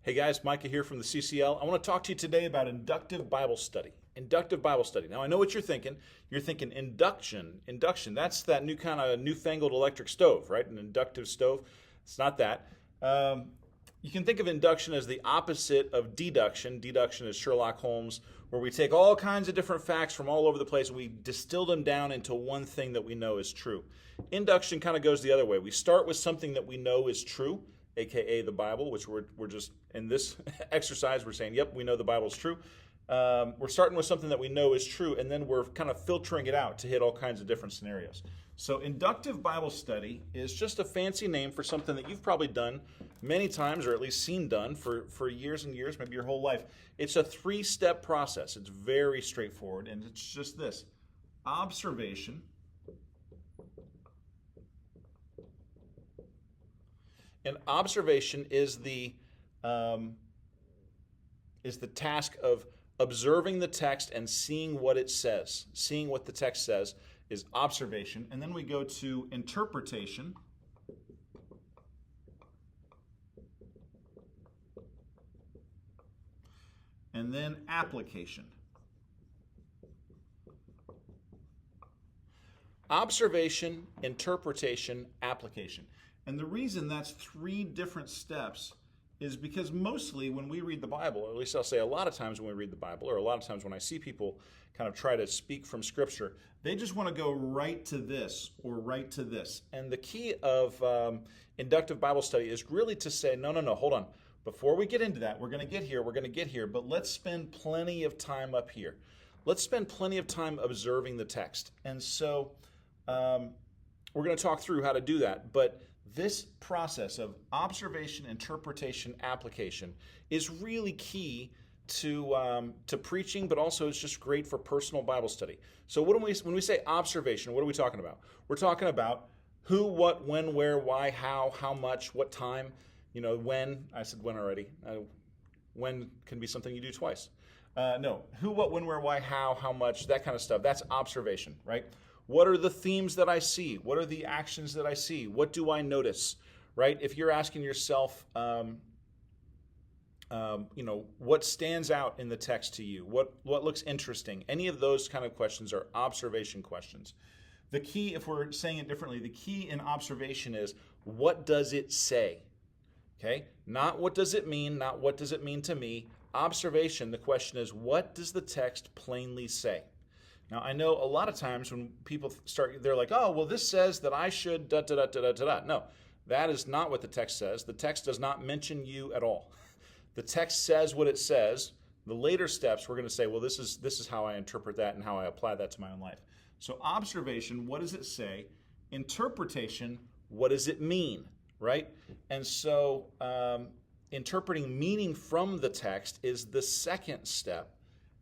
Hey guys, Micah here from the CCL. I want to talk to you today about inductive Bible study. Inductive Bible study. Now I know what you're thinking. You're thinking induction. That's that new kind of newfangled electric stove, right? An inductive stove. It's not that. You can think of induction as the opposite of deduction. Deduction is Sherlock Holmes, where we take all kinds of different facts from all over the place and we distill them down into one thing that we know is true. Induction kind of goes the other way. We start with something that we know is true, aka the Bible, which we're just in this exercise, we're saying, yep, we know the Bible is true. We're starting with something that we know is true, and then we're kind of filtering it out to hit all kinds of different scenarios. So inductive Bible study is just a fancy name for something that you've probably done many times, or at least seen done for years and years, maybe your whole life. It's a 3-step process. It's very straightforward, and it's just this: observation, and observation is the task of observing the text and seeing what it says. Seeing what the text says is observation. And then we go to interpretation. And then application. Observation, interpretation, application. And the reason that's 3 different steps is because mostly when we read the Bible, or at least I'll say a lot of times when we read the Bible, or a lot of times when I see people kind of try to speak from Scripture, they just want to go right to this or right to this. And the key of inductive Bible study is really to say, no, hold on. Before we get into that, we're going to get here, but let's spend plenty of time up here. Let's spend plenty of time observing the text. And so we're going to talk through how to do that, but this process of observation, interpretation, application is really key to preaching, but also it's just great for personal Bible study. So when we say observation, what are we talking about? We're talking about who, what, when, where, why, how much, what time, when. I said when already. When can be something you do twice. No, who, what, when, where, why, how much, that kind of stuff. That's observation, right? What are the themes that I see? What are the actions that I see? What do I notice, right? If you're asking yourself, what stands out in the text to you? What looks interesting? Any of those kind of questions are observation questions. The key, if we're saying it differently, the key in observation is, what does it say? Okay? Not what does it mean, not what does it mean to me. Observation, the question is, what does the text plainly say? Now, I know a lot of times when people they're like, oh, well, this says that I should da-da-da-da-da-da. No, that is not what the text says. The text does not mention you at all. The text says what it says. The later steps, we're going to say, well, this is how I interpret that and how I apply that to my own life. So observation, what does it say? Interpretation, what does it mean, right? And so interpreting meaning from the text is the second step.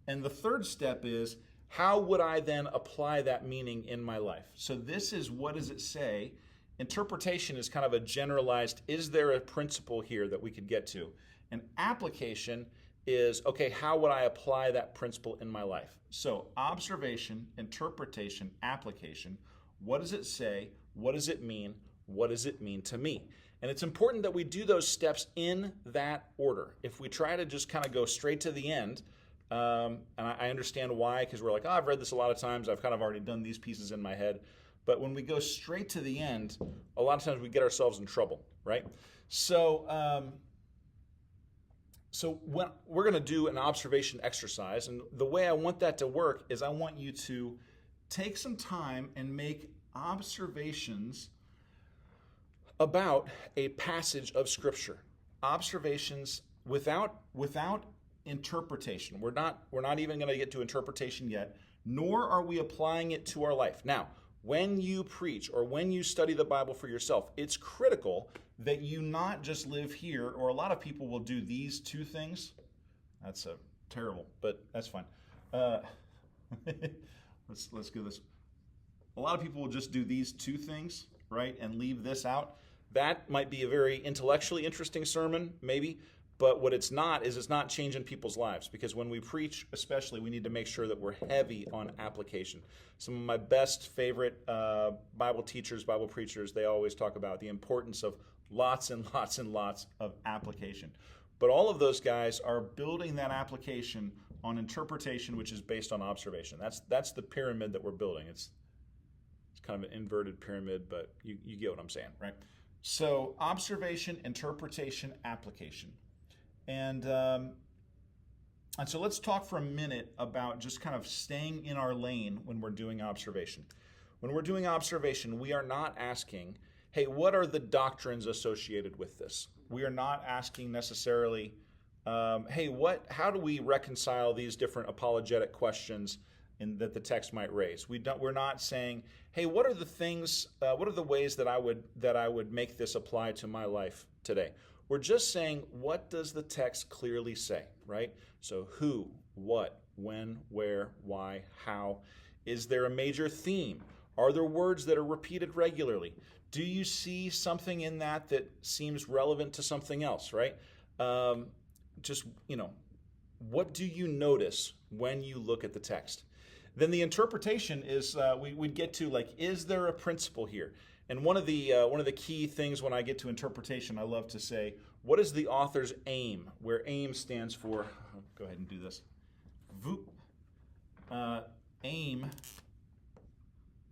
And the third step is, how would I then apply that meaning in my life? So this is, what does it say? Interpretation is kind of a generalized, is there a principle here that we could get to? And application is, okay, how would I apply that principle in my life? So observation, interpretation, application. What does it say? What does it mean? What does it mean to me? And it's important that we do those steps in that order. If we try to just kind of go straight to the end, and I understand why, because we're like, oh, I've read this a lot of times. I've kind of already done these pieces in my head. But when we go straight to the end, a lot of times we get ourselves in trouble, right? So, when we're going to do an observation exercise, and the way I want that to work is I want you to take some time and make observations about a passage of Scripture. Observations without interpretation. We're not even going to get to interpretation yet, nor are we applying it to our life. Now, when you preach or when you study the Bible for yourself, it's critical that you not just live here, or a lot of people will do these 2 things. That's terrible, but that's fine. Let's go this. A lot of people will just do these 2 things, right, and leave this out. That might be a very intellectually interesting sermon, maybe, but what it's not is it's not changing people's lives, because when we preach, especially, we need to make sure that we're heavy on application. Some of my best favorite Bible teachers, Bible preachers, they always talk about the importance of lots and lots and lots of application. But all of those guys are building that application on interpretation, which is based on observation. That's the pyramid that we're building. It's kind of an inverted pyramid, but you get what I'm saying, right? So observation, interpretation, application. And so let's talk for a minute about just kind of staying in our lane when we're doing observation. When we're doing observation, we are not asking, hey, what are the doctrines associated with this? We are not asking necessarily, hey, how do we reconcile these different apologetic questions that the text might raise? We're not saying, hey, what are the things, what are the ways that I would make this apply to my life today? We're just saying, what does the text clearly say, right? So who, what, when, where, why, how? Is there a major theme? Are there words that are repeated regularly? Do you see something in that seems relevant to something else, right? What do you notice when you look at the text? Then the interpretation is we'd get to, like, is there a principle here? And one of the key things when I get to interpretation, I love to say, what is the author's aim? Where aim stands for, go ahead and do this. Aim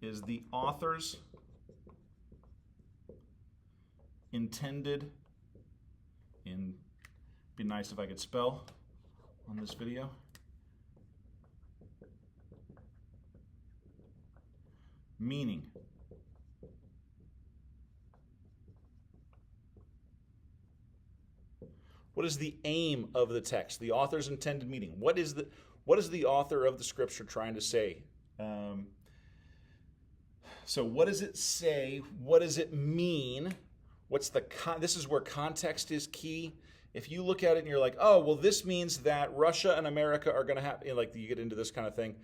is the author's intended, be nice if I could spell on this video. Meaning. What is the aim of the text? The author's intended meaning. What is the author of the scripture trying to say? So what does it say? What does it mean? This is where context is key. If you look at it and you're like, oh, well, this means that Russia and America are going to have, like you get into this kind of thing.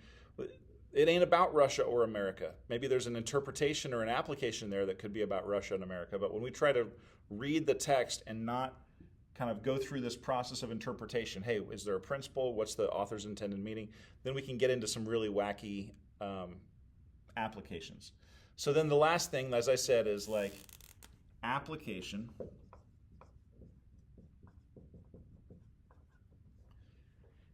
It ain't about Russia or America. Maybe there's an interpretation or an application there that could be about Russia and America. But when we try to read the text and not kind of go through this process of interpretation, hey, is there a principle? What's the author's intended meaning? Then we can get into some really wacky applications. So then the last thing, as I said, is like application.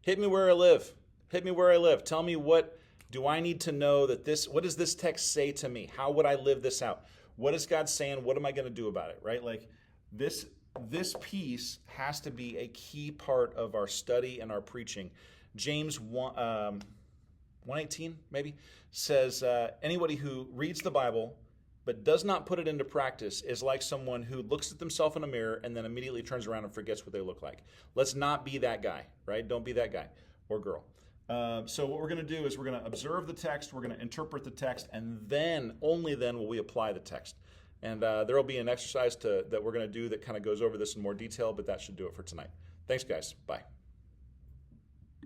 Hit me where I live. Hit me where I live. Tell me, what do I need to know what does this text say to me? How would I live this out? What is God saying? What am I going to do about it, right? Like this piece has to be a key part of our study and our preaching. James 1:18 maybe says, anybody who reads the Bible but does not put it into practice is like someone who looks at themselves in a mirror and then immediately turns around and forgets what they look like. Let's not be that guy, right? Don't be that guy or girl. So what we're going to do is we're going to observe the text, we're going to interpret the text, and only then will we apply the text. And there will be an exercise that we're going to do that kind of goes over this in more detail, but that should do it for tonight. Thanks, guys. Bye.